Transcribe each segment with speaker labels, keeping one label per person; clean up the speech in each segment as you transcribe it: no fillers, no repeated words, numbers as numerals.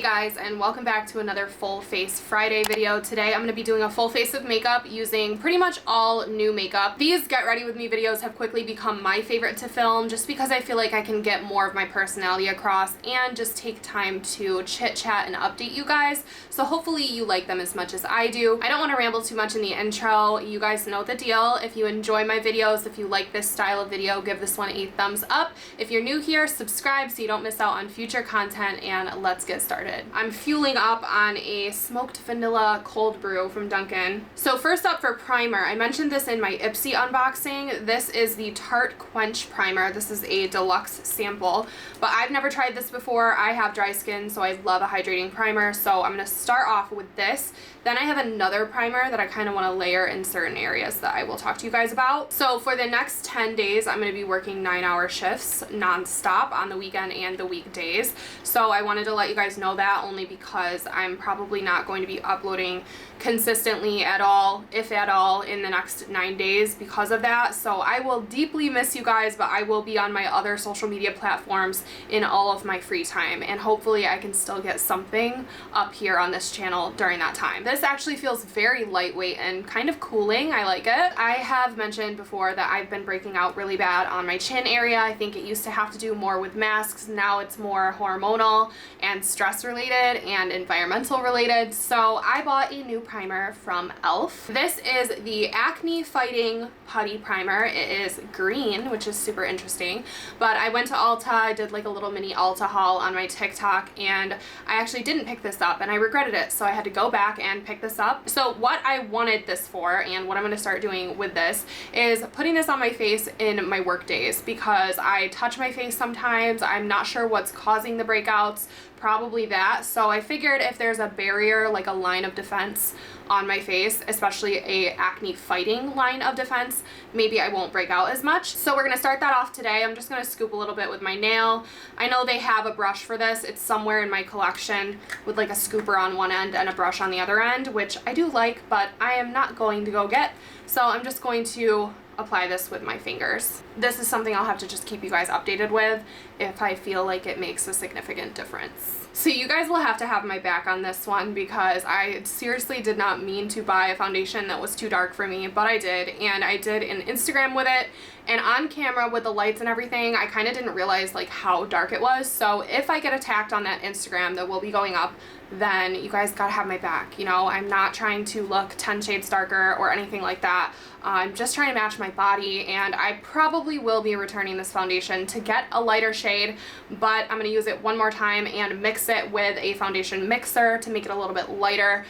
Speaker 1: guys, and welcome back to another Full Face Friday video. Today I'm going to be doing a full face of makeup using pretty much all new makeup. These Get Ready With Me videos have quickly become my favorite to film just because I feel like I can get more of my personality across and just take time to chit chat and update you guys. So hopefully you like them as much as I do. I don't want to ramble too much in the intro. You guys know the deal. If you enjoy my videos, if you like this style of video, give this one a thumbs up. If you're new here, subscribe so you don't miss out on future content, and let's get started. I'm fueling up on a smoked vanilla cold brew from Dunkin'. So first up for primer, I mentioned this in my Ipsy unboxing. This is the Tarte Quench Primer. This is a deluxe sample, but I've never tried this before. I have dry skin, so I love a hydrating primer, so I'm going to start off with this. Then I have another primer that I kind of want to layer in certain areas that I will talk to you guys about. So for the next 10 days, I'm going to be working 9-hour shifts non-stop on the weekend and the weekdays. So I wanted to let you guys know that only because I'm probably not going to be uploading consistently at all, if at all, in the next 9 days because of that. So I will deeply miss you guys, but I will be on my other social media platforms in all of my free time, and hopefully I can still get something up here on this channel during that time. This actually feels very lightweight and kind of cooling. I like it. I have mentioned before that I've been breaking out really bad on my chin area. I think it used to have to do more with masks. Now it's more hormonal and stress related and environmental related. So I bought a new primer from e.l.f. This is the Acne Fighting Putty Primer. It is green, which is super interesting, but I went to Ulta. I did like a little mini Ulta haul on my TikTok, and I actually didn't pick this up and I regretted it, so I had to go back and pick this up. So what I wanted this for, and what I'm going to start doing with this, is putting this on my face in my work days, because I touch my face sometimes. I'm not sure what's causing the breakouts, probably that. So I figured if there's a barrier, like a line of defense on my face, especially a acne fighting line of defense, maybe I won't break out as much. So we're gonna start that off today. I'm just gonna scoop a little bit with my nail. I know they have a brush for this. It's somewhere in my collection with like a scooper on one end and a brush on the other end, which I do like, but I am not going to go get. So I'm just going to apply this with my fingers. This is something I'll have to just keep you guys updated with if I feel like it makes a significant difference. So you guys will have to have my back on this one, because I seriously did not mean to buy a foundation that was too dark for me, but I did, and I did an Instagram with it, and on camera with the lights and everything, I kind of didn't realize like how dark it was. So if I get attacked on that Instagram that will be going up, then you guys gotta have my back. You know, I'm not trying to look 10 shades darker or anything like that. I'm just trying to match my body, and I probably will be returning this foundation to get a lighter shade, but I'm gonna use it one more time and mix it with a foundation mixer to make it a little bit lighter.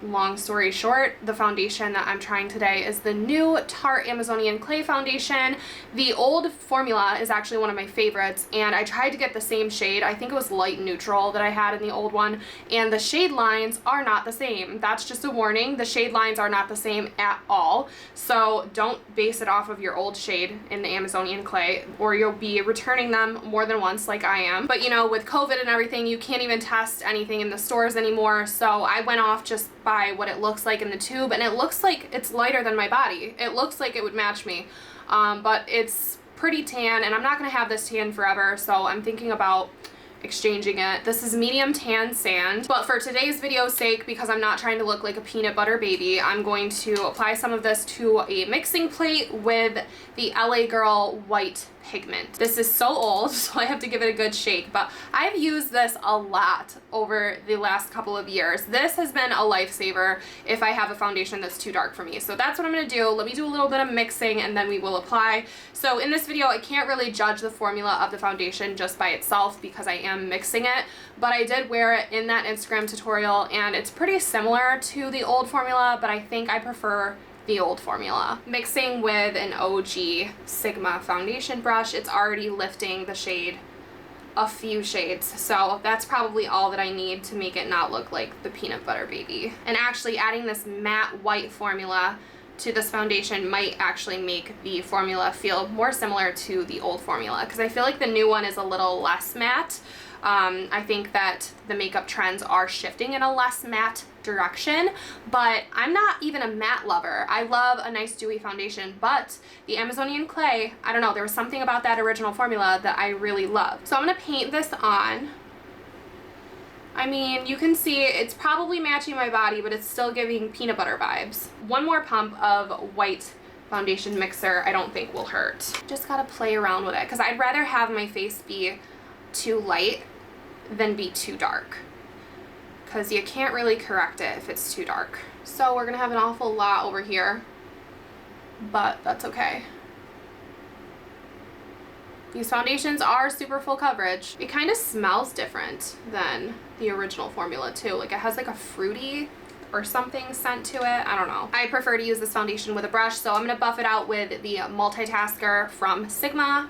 Speaker 1: Long story short, the foundation that I'm trying today is the new Tarte Amazonian Clay Foundation. The old formula is actually one of my favorites, and I tried to get the same shade. I think it was light neutral that I had in the old one, and the shade lines are not the same. That's just a warning. The shade lines are not the same at all, so don't base it off of your old shade in the Amazonian Clay, or you'll be returning them more than once like I am. But you know, with COVID and everything, you can't even test anything in the stores anymore, so I went off just by what it looks like in the tube, and it looks like it's lighter than my body. It looks like it would match me, but it's pretty tan, and I'm not going to have this tan forever, so I'm thinking about exchanging it. This is medium tan sand, but for today's video's sake, because I'm not trying to look like a peanut butter baby, I'm going to apply some of this to a mixing plate with the LA Girl white pigment. This is so old, so I have to give it a good shake, but I've used this a lot over the last couple of years. This has been a lifesaver if I have a foundation that's too dark for me. So that's what I'm going to do. Let me do a little bit of mixing, and then we will apply. So in this video, I can't really judge the formula of the foundation just by itself because I am mixing it, but I did wear it in that Instagram tutorial, and it's pretty similar to the old formula, but I think I prefer the old formula. Mixing with an OG Sigma foundation brush, it's already lifting the shade a few shades, so that's probably all that I need to make it not look like the peanut butter baby. And actually adding this matte white formula to this foundation might actually make the formula feel more similar to the old formula, because I feel like the new one is a little less matte. I think that the makeup trends are shifting in a less matte direction, but I'm not even a matte lover. I love a nice dewy foundation, but the Amazonian Clay, I don't know, there was something about that original formula that I really love. So I'm going to paint this on. I I mean, you can see it's probably matching my body, but it's still giving peanut butter vibes. One more pump of white foundation mixer I don't think will hurt. Just gotta play around with it because I'd rather have my face be too light than be too dark, because you can't really correct it if it's too dark. So we're gonna have an awful lot over here, but that's okay. These foundations are super full coverage. It kind of smells different than the original formula too. Like it has like a fruity or something scent to it. I don't know. I prefer to use this foundation with a brush, so I'm gonna buff it out with the Multitasker from Sigma.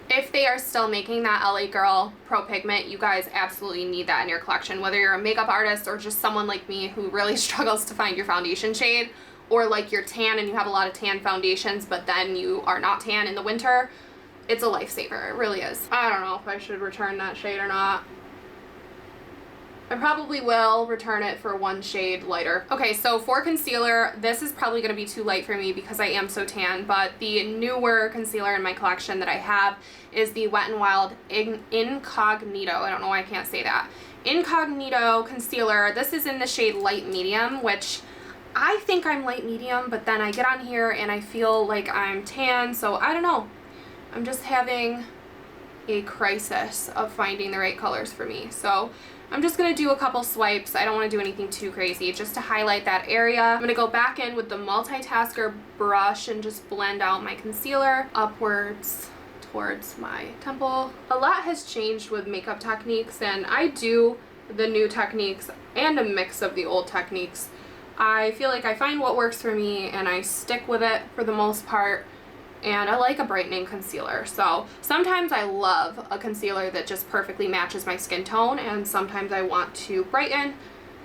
Speaker 1: If they are still making that LA Girl Pro Pigment, you guys absolutely need that in your collection. Whether you're a makeup artist or just someone like me who really struggles to find your foundation shade, or like you're tan and you have a lot of tan foundations but then you are not tan in the winter, it's a lifesaver. It really is. I don't know if I should return that shade or not. I probably will return it for one shade lighter. Okay, so for concealer, this is probably gonna be too light for me because I am so tan, but the newer concealer in my collection that I have is the Wet n Wild Incognito. I don't know why I can't say that. Incognito concealer. This is in the shade light medium, which I think I'm light medium, but then I get on here and I feel like I'm tan, so I don't know. I'm just having a crisis of finding the right colors for me. So I'm just gonna do a couple swipes. I don't wanna do anything too crazy, just to highlight that area. I'm gonna go back in with the Multitasker brush and just blend out my concealer upwards towards my temple. A lot has changed with makeup techniques, and I do the new techniques and a mix of the old techniques. I feel like I find what works for me and I stick with it for the most part, and I like a brightening concealer. So sometimes I love a concealer that just perfectly matches my skin tone, and sometimes I want to brighten.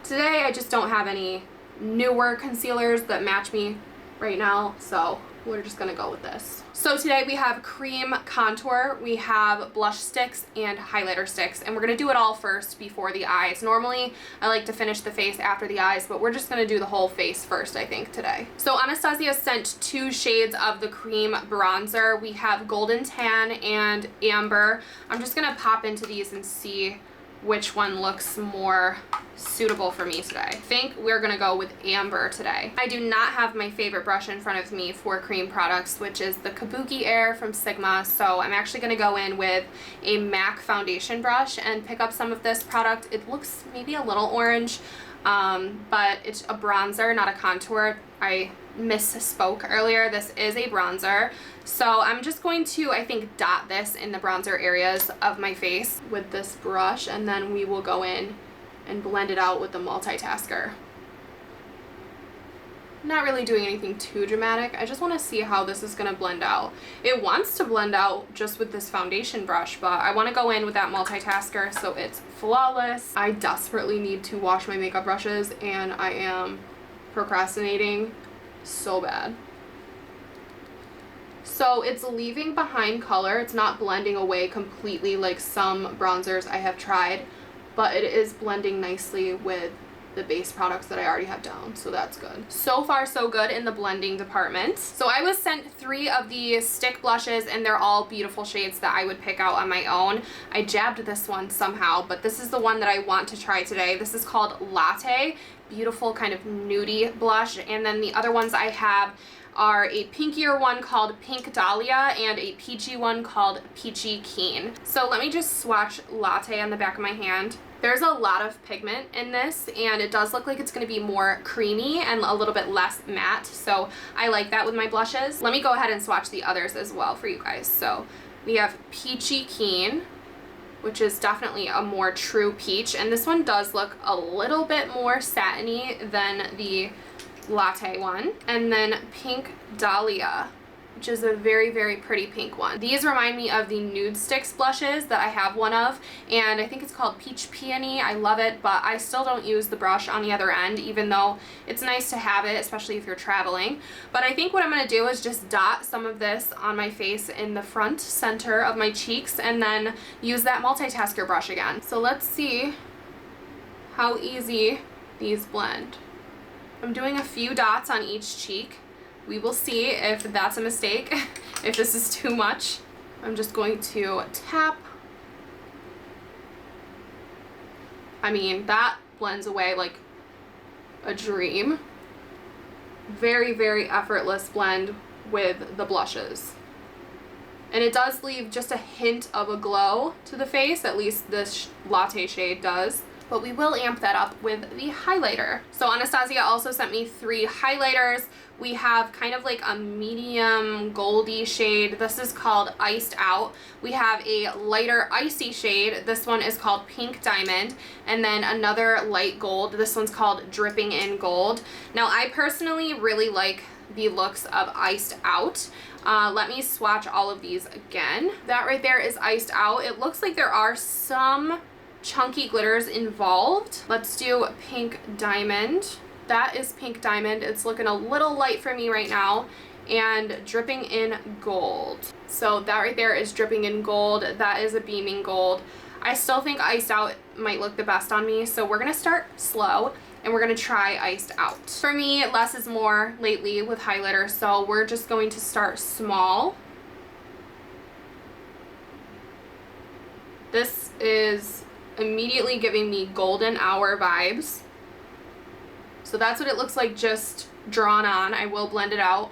Speaker 1: Today I just don't have any newer concealers that match me right now, so we're just gonna go with this. So today we have cream contour, we have blush sticks and highlighter sticks, and we're gonna do it all first before the eyes. Normally I like to finish the face after the eyes, but we're just gonna do the whole face first, I think, today. So Anastasia sent 2 shades of the cream bronzer. We have Golden Tan and Amber. I'm just gonna pop into these and see which one looks more suitable for me today. I think we're gonna go with Amber today. I do not have my favorite brush in front of me for cream products, which is the Kabuki Air from Sigma, so I'm actually gonna go in with a MAC foundation brush and pick up some of this product. It looks maybe a little orange, but it's a bronzer, not a contour. I misspoke earlier. This is a bronzer. So I'm just going to, I think, dot this in the bronzer areas of my face with this brush, and then we will go in and blend it out with the Multitasker. Not really doing anything too dramatic. I just want to see how this is going to blend out. It wants to blend out just with this foundation brush, but I want to go in with that Multitasker so it's flawless. I desperately need to wash my makeup brushes, and I am procrastinating so bad. So it's leaving behind color. It's not blending away completely like some bronzers I have tried, but it is blending nicely with the base products that I already have down, so that's good. So far so good in the blending department. So I was sent 3 of the stick blushes, and they're all beautiful shades that I would pick out on my own. I jabbed this one somehow, but this is the one that I want to try today. This is called Latte. Beautiful kind of nudie blush, and then the other ones I have are a pinkier one called Pink Dahlia and a peachy one called Peachy Keen. So let me just swatch Latte on the back of my hand. There's a lot of pigment in this, and it does look like it's going to be more creamy and a little bit less matte, so I like that with my blushes. Let me go ahead and swatch the others as well for you guys. So we have Peachy Keen, which is definitely a more true peach, and this one does look a little bit more satiny than the Latte one. And then Pink Dahlia, which is a very, very pretty pink one. These remind me of the Nude Sticks blushes that I have one of, and I think it's called Peach Peony. I love it, but I still don't use the brush on the other end, even though it's nice to have it, especially if you're traveling. But I think what I'm gonna do is just dot some of this on my face in the front center of my cheeks, and then use that Multitasker brush again. So let's see how easy these blend. I'm doing a few dots on each cheek. We will see if that's a mistake, if this is too much. I'm just going to tap I mean, that blends away like a dream. Very, very effortless blend with the blushes. And it does leave just a hint of a glow to the face, at least this latte shade does. But we will amp that up with the highlighter. So Anastasia also sent me 3 highlighters. We have kind of like a medium goldy shade. This is called Iced Out. We have a lighter icy shade. This one is called Pink Diamond. And then another light gold. This one's called Dripping in Gold. Now I personally really like the looks of Iced Out. Let me swatch all of these again. That right there is Iced Out. It looks like there are some chunky glitters involved. Let's do Pink Diamond. That is Pink Diamond. It's looking a little light for me right now. And Dripping in Gold. So that right there is Dripping in Gold. That is a Beaming Gold. I still think Iced Out might look the best on me, so we're gonna start slow and we're gonna try Iced Out. For me, less is more lately with highlighter, so we're just going to start small. This is immediately giving me golden hour vibes. So that's what it looks like just drawn on. I will blend it out.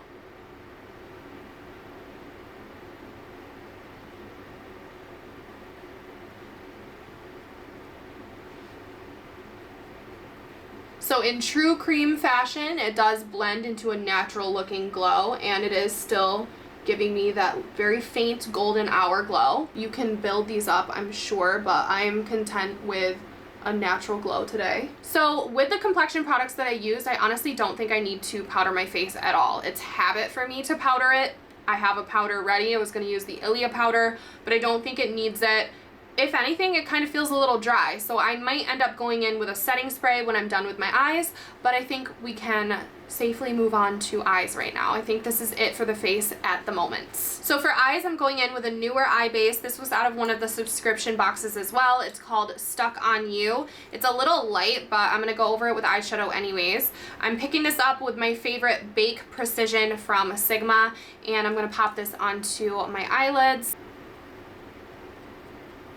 Speaker 1: So in true cream fashion, it does blend into a natural looking glow, and it is still giving me that very faint golden hour glow. You can build these up, I'm sure, but I'm content with a natural glow today. So with the complexion products that I used, I honestly don't think I need to powder my face at all. It's habit for me to powder it. I have a powder ready. I was going to use the e.l.f. powder, but I don't think it needs it. If anything, it kind of feels a little dry, so I might end up going in with a setting spray when I'm done with my eyes, but I think we can safely move on to eyes right now. I think this is it for the face at the moment. So for eyes, I'm going in with a newer eye base. This was out of one of the subscription boxes as well. It's called Stuck on You. It's a little light, but I'm gonna go over it with eyeshadow anyways. I'm picking this up with my favorite Bake Precision from Sigma, and I'm gonna pop this onto my eyelids.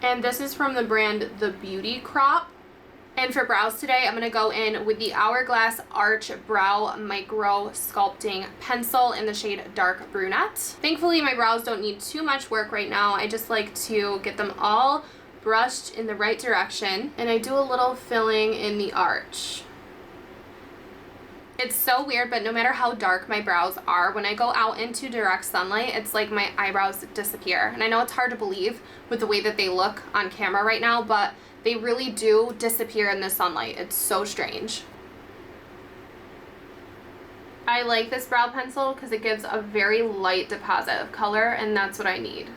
Speaker 1: And this is from the brand The Beauty Crop. And for brows today, I'm going to go in with the Hourglass Arch Brow Micro Sculpting Pencil in the shade Dark Brunette. Thankfully, my brows don't need too much work right now. I just like to get them all brushed in the right direction. And I do a little filling in the arch. It's so weird, but no matter how dark my brows are, when I go out into direct sunlight, it's like my eyebrows disappear. And I know it's hard to believe with the way that they look on camera right now, but they really do disappear in the sunlight. It's so strange. I like this brow pencil because it gives a very light deposit of color, and that's what I need.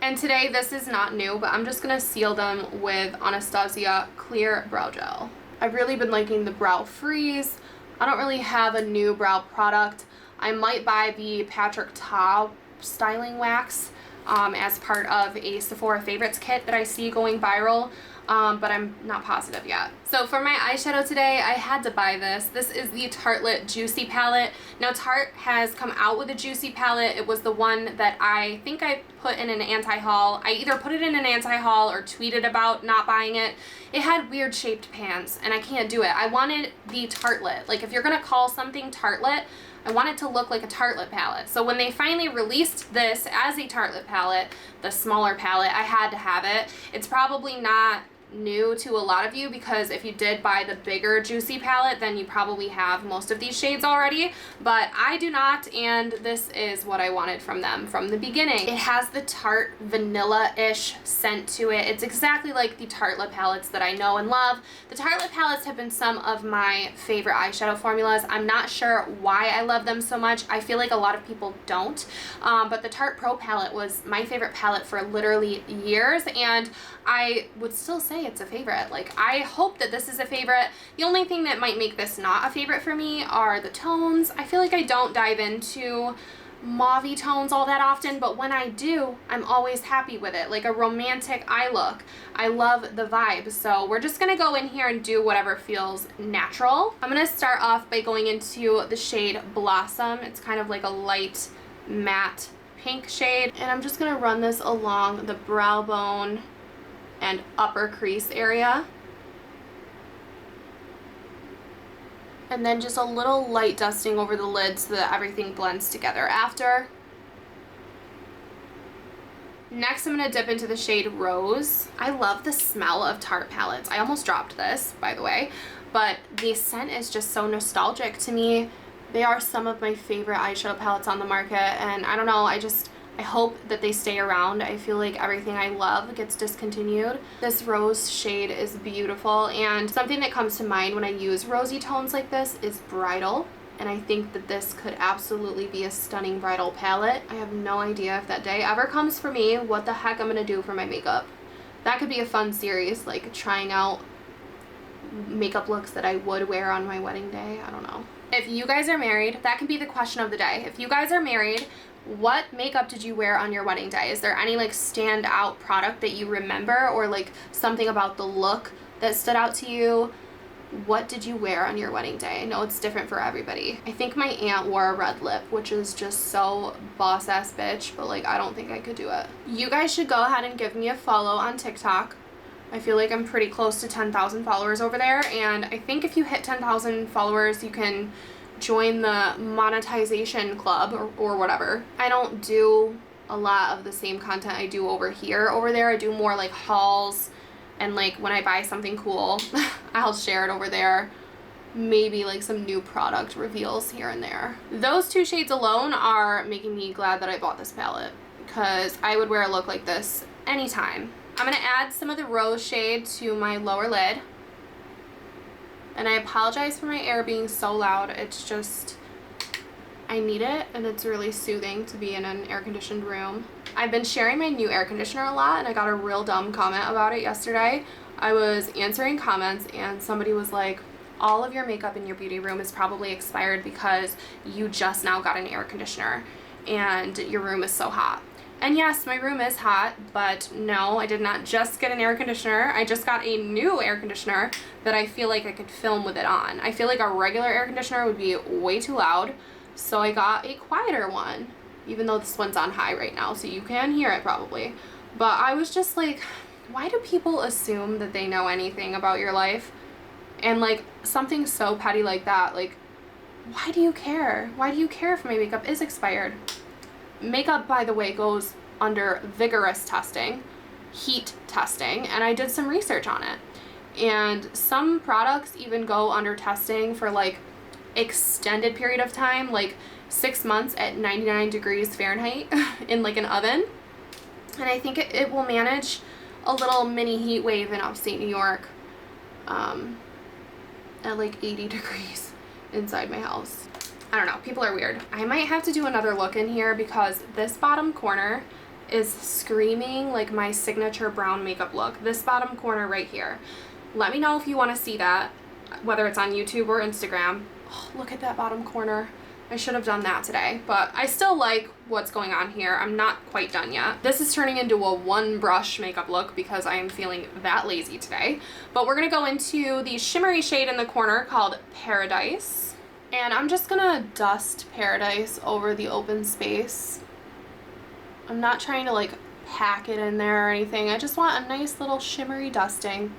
Speaker 1: And today, this is not new, but I'm just gonna seal them with Anastasia Clear Brow Gel. I've really been liking the Brow Freeze. I don't really have a new brow product. I might buy the Patrick Ta styling wax as part of a Sephora favorites kit that I see going viral, but I'm not positive yet. So for my eyeshadow today, I had to buy this. This is the Tartelette Juicy palette. Now Tarte has come out with a Juicy palette. It was the one that I think I put in an anti-haul. I either put it in an anti-haul or tweeted about not buying it. It had weird shaped pans and I can't do it. I wanted the Tartelette. Like if you're gonna call something Tartelette, I want it to look like a Tartelette palette. So when they finally released this as a Tartelette palette, the smaller palette, I had to have it. It's probably not new to a lot of you because if you did buy the bigger Juicy palette, then you probably have most of these shades already, but I do not, and this is what I wanted from them from the beginning. It has the Tarte vanilla-ish scent to it. It's exactly like the Tartelette palettes that I know and love. The Tartelette palettes have been some of my favorite eyeshadow formulas. I'm not sure why I love them so much. I feel like a lot of people don't, but the Tarte Pro palette was my favorite palette for literally years, and I would still say it's a favorite. Like, I hope that this is a favorite. The only thing that might make this not a favorite for me are the tones. I feel like I don't dive into mauve-y tones all that often, but when I do, I'm always happy with it. Like a romantic eye look. I love the vibe. So we're just gonna go in here and do whatever feels natural. I'm gonna start off by going into the shade Blossom. It's kind of like a light matte pink shade, and I'm just gonna run this along the brow bone and upper crease area. And then just a little light dusting over the lid so that everything blends together after. Next, I'm going to dip into the shade Rose. I love the smell of Tarte palettes. I almost dropped this, by the way, but the scent is just so nostalgic to me. They are some of my favorite eyeshadow palettes on the market, and I don't know, I hope that they stay around. I feel like everything I love gets discontinued. This Rose shade is beautiful, and something that comes to mind when I use rosy tones like this is bridal. And I think that this could absolutely be a stunning bridal palette. I have no idea if that day ever comes for me, what the heck I'm gonna do for my makeup. That could be a fun series, like trying out makeup looks that I would wear on my wedding day. I don't know. If you guys are married, that can be the question of the day. If you guys are married, what makeup did you wear on your wedding day? Is there any like standout product that you remember, or like something about the look that stood out to you? What did you wear on your wedding day? I know it's different for everybody. I think my aunt wore a red lip, which is just so boss ass bitch, but like I don't think I could do it. You guys should go ahead and give me a follow on TikTok. I feel like I'm pretty close to 10,000 followers over there, and I think if you hit 10,000 followers you can join the monetization club or whatever. I don't do a lot of the same content I do over here. Over there I do more like hauls, and like when I buy something cool, I'll share it over there. Maybe like some new product reveals here and there. Those two shades alone are making me glad that I bought this palette, because I would wear a look like this anytime. I'm gonna add some of the Rose shade to my lower lid. And I apologize for my air being so loud. It's just, I need it, and it's really soothing to be in an air-conditioned room. I've been sharing my new air conditioner a lot, and I got a real dumb comment about it yesterday. I was answering comments, and somebody was like, all of your makeup in your beauty room is probably expired because you just now got an air conditioner and your room is so hot. And yes, my room is hot, but no, I did not just get an air conditioner. I just got a new air conditioner that I feel like I could film with it on. I feel like a regular air conditioner would be way too loud, so I got a quieter one, even though this one's on high right now, so you can hear it probably. But I was just like, why do people assume that they know anything about your life? And like something so petty like that, like, why do you care? Why do you care if my makeup is expired? Makeup, by the way, goes under vigorous testing, heat testing, and I did some research on it. And some products even go under testing for like extended period of time, like 6 months at 99 degrees Fahrenheit in like an oven. And I think it will manage a little mini heat wave in upstate New York at like 80 degrees inside my house. I don't know, people are weird. I might have to do another look in here because this bottom corner is screaming like my signature brown makeup look. This bottom corner right here. Let me know if you want to see that, whether it's on YouTube or Instagram. Oh, look at that bottom corner. I should have done that today, but I still like what's going on here. I'm not quite done yet. This is turning into a one brush makeup look because I am feeling that lazy today. But we're gonna go into the shimmery shade in the corner called Paradise. And I'm just gonna dust Paradise over the open space. I'm not trying to like pack it in there or anything. I just want a nice little shimmery dusting.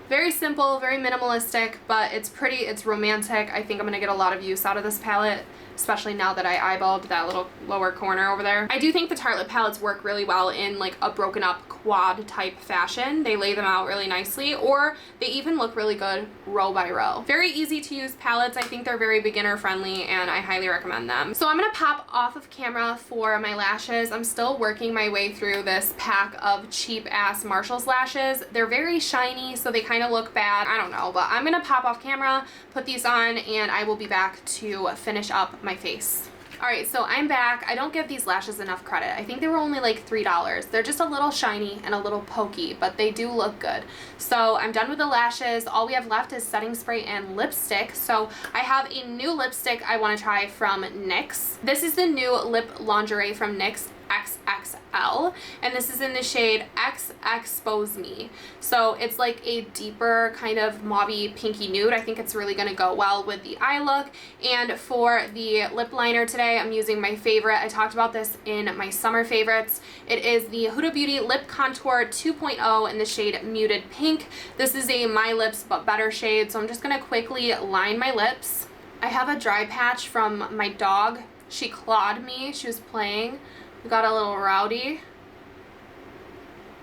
Speaker 1: Very simple, very minimalistic, but it's pretty, it's romantic. I think I'm gonna get a lot of use out of this palette, especially now that I eyeballed that little lower corner over there. I do think the Tarte lip palettes work really well in like a broken up quad type fashion. They lay them out really nicely, or they even look really good row by row. Very easy to use palettes. I think they're very beginner friendly and I highly recommend them. So I'm gonna pop off of camera for my lashes. I'm still working my way through this pack of cheap ass Marshall's lashes. They're very shiny, so they kind of look bad. I don't know, but I'm gonna pop off camera, put these on, and I will be back to finish up my face. Alright, so I'm back. I don't give these lashes enough credit. I think they were only like $3. They're just a little shiny and a little pokey, but they do look good. So I'm done with the lashes. All we have left is setting spray and lipstick. So I have a new lipstick I want to try from NYX. This is the new lip lingerie from NYX. XXL, and this is in the shade X Expose Me. So it's like a deeper kind of mauve-y pinky nude. I think it's really going to go well with the eye look. And for the lip liner today, I'm using my favorite. I talked about this in my summer favorites. It is the Huda Beauty Lip Contour 2.0 in the shade Muted Pink. This is a My Lips But Better shade, so I'm just going to quickly line my lips. I have a dry patch from my dog. She clawed me. She was playing. We got a little rowdy,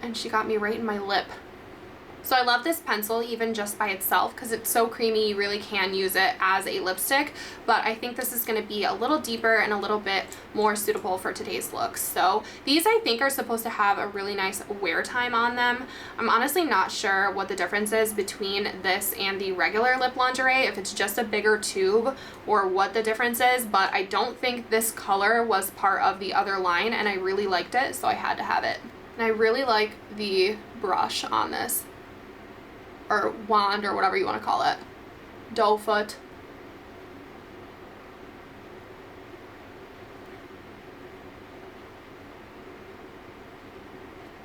Speaker 1: and she got me right in my lip. So I love this pencil even just by itself because it's so creamy. You really can use it as a lipstick, but I think this is going to be a little deeper and a little bit more suitable for today's looks. So these I think are supposed to have a really nice wear time on them. I'm honestly not sure what the difference is between this and the regular lip lingerie, if it's just a bigger tube or what the difference is, but I don't think this color was part of the other line, and I really liked it, so I had to have it. And I really like the brush on this, or wand, or whatever you want to call it. Doe foot.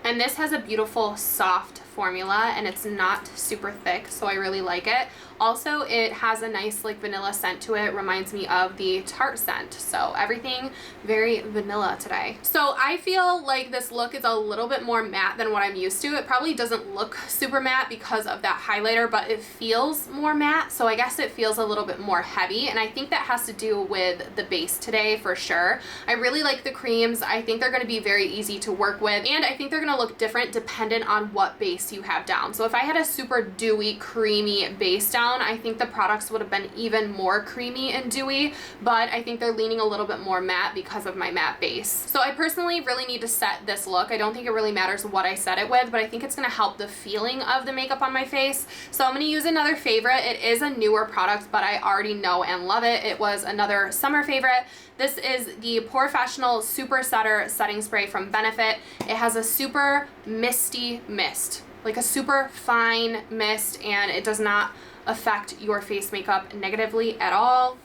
Speaker 1: And this has a beautiful soft formula, and it's not super thick, so I really like it. Also, it has a nice like vanilla scent to it. It reminds me of the Tarte scent. So everything very vanilla today. So I feel like this look is a little bit more matte than what I'm used to. It probably doesn't look super matte because of that highlighter, but it feels more matte. So I guess it feels a little bit more heavy, and I think that has to do with the base today for sure. I really like the creams. I think they're going to be very easy to work with, and I think they're going to look different dependent on what base you have down. So if I had a super dewy, creamy base down, I think the products would have been even more creamy and dewy, but I think they're leaning a little bit more matte because of my matte base. So I personally really need to set this look. I don't think it really matters what I set it with, but I think it's going to help the feeling of the makeup on my face. So I'm going to use another favorite. It is a newer product, but I already know and love it. It was another summer favorite. This is the Porefessional Super Setter Setting Spray from Benefit. It has a super misty mist, like a super fine mist, and it does not affect your face makeup negatively at all.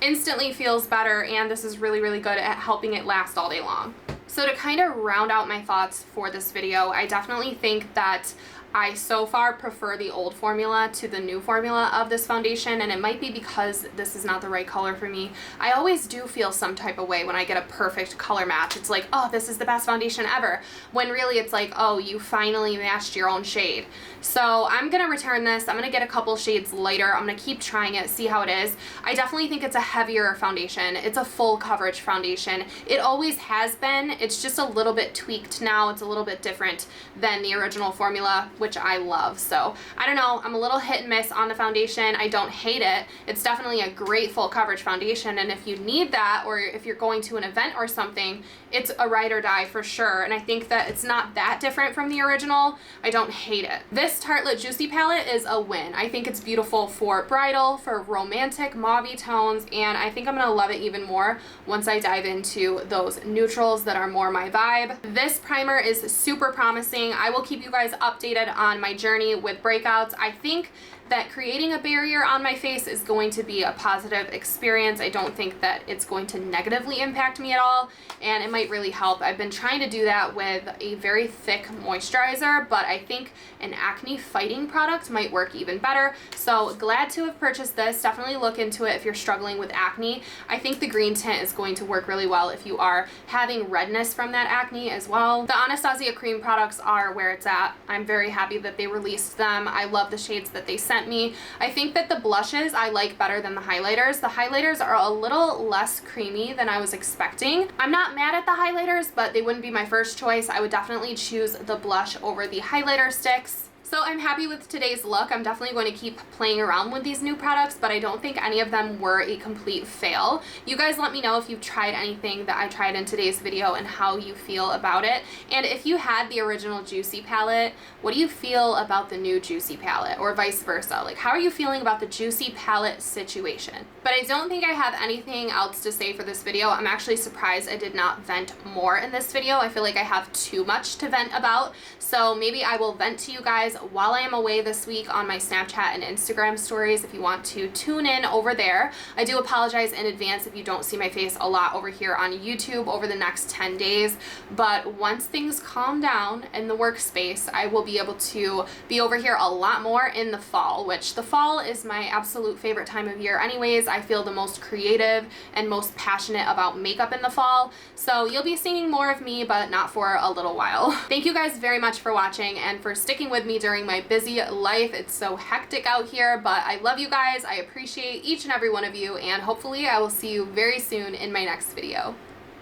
Speaker 1: Instantly feels better, and this is really, really good at helping it last all day long. So to kind of round out my thoughts for this video, I definitely think that I so far prefer the old formula to the new formula of this foundation, and it might be because this is not the right color for me. I always do feel some type of way when I get a perfect color match. It's like, oh, this is the best foundation ever, when really it's like, oh, you finally matched your own shade. So I'm gonna return this. I'm gonna get a couple shades lighter. I'm gonna keep trying it, see how it is. I definitely think it's a heavier foundation. It's a full coverage foundation. It always has been. It's just a little bit tweaked now. It's a little bit different than the original formula, which I love. So I don't know, I'm a little hit and miss on the foundation. I don't hate it. It's definitely a great full coverage foundation, and if you need that, or if you're going to an event or something, it's a ride or die for sure. And I think that it's not that different from the original. I don't hate it. This Tartelette Juicy palette is a win. I think it's beautiful for bridal, for romantic mauve tones, and I think I'm gonna love it even more once I dive into those neutrals that are more my vibe. This primer is super promising. I will keep you guys updated on my journey with breakouts. I think that creating a barrier on my face is going to be a positive experience. I don't think that it's going to negatively impact me at all, and it might really help. I've been trying to do that with a very thick moisturizer, but I think an acne fighting product might work even better. So glad to have purchased this. Definitely look into it if you're struggling with acne. I think the green tint is going to work really well if you are having redness from that acne as well. The Anastasia cream products are where it's at. I'm very happy that they released them. I love the shades that they sent me. I think that the blushes I like better than the highlighters. The highlighters are a little less creamy than I was expecting. I'm not mad at the highlighters, but they wouldn't be my first choice. I would definitely choose the blush over the highlighter sticks. So I'm happy with today's look. I'm definitely going to keep playing around with these new products, but I don't think any of them were a complete fail. You guys let me know if you've tried anything that I tried in today's video and how you feel about it. And if you had the original Juicy palette, what do you feel about the new Juicy palette, or vice versa? Like, how are you feeling about the Juicy palette situation? But I don't think I have anything else to say for this video. I'm actually surprised I did not vent more in this video. I feel like I have too much to vent about. So maybe I will vent to you guys while I am away this week on my Snapchat and Instagram stories if you want to tune in over there. I do apologize in advance if you don't see my face a lot over here on YouTube over the next 10 days, but once things calm down in the workspace, I will be able to be over here a lot more in the fall, which the fall is my absolute favorite time of year anyways. I feel the most creative and most passionate about makeup in the fall, so you'll be seeing more of me, but not for a little while. Thank you guys very much for watching and for sticking with me during my busy life. It's so hectic out here, but I love you guys. I appreciate each and every one of you, and hopefully I will see you very soon in my next video.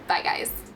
Speaker 1: Bye guys.